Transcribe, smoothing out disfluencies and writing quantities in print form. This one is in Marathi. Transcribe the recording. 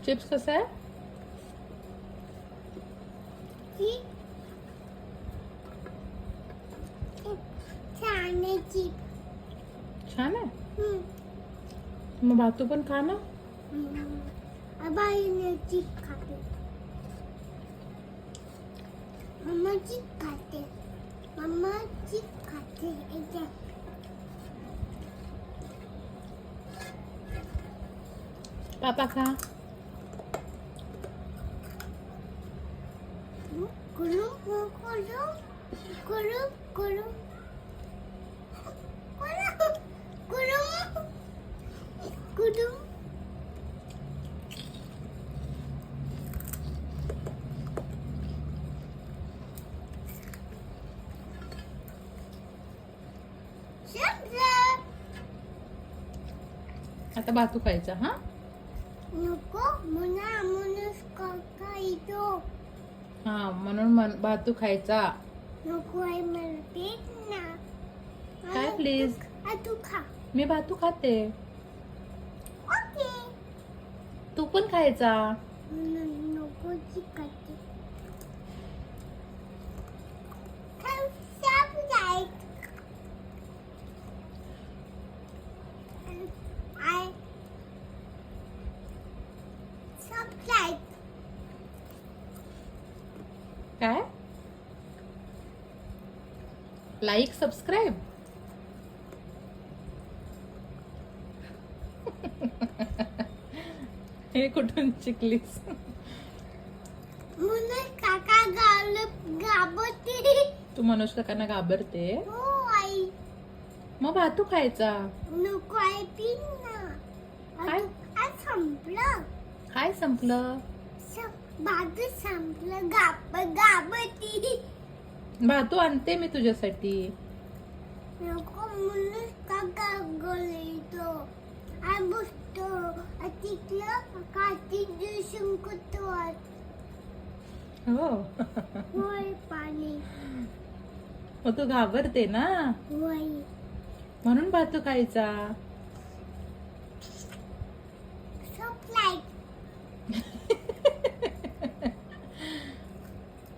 चिप्स कसा आहे? छान आहे. मग भातू पण खा ना. पापा खा. आता भातू खायचा. हा नको हा म्हणून भातू खायचा. नको आहे मला ते ना. काय प्लीज? तू खा. मी भातू खाते. ओके. तू पण खायचा. नको चिकट. काय? Like subscribe. हे कुठून शिकलीस? काका घाबरते. तू मनोज काकांना घाबरते? हो आई. मग भातू खायचा. नको आई पिन ना. काय? संपलं. काय संपलं? भात संपलं. घाबरती. भातू आणते मी तुझ्यासाठी. नको म्हणून काका गोलतो. आई बसतो. तिथलं काठी दिसून कुतो. हो. होय पाणी. मग तू घाबरते ना होय. म्हणून भातू खायचा.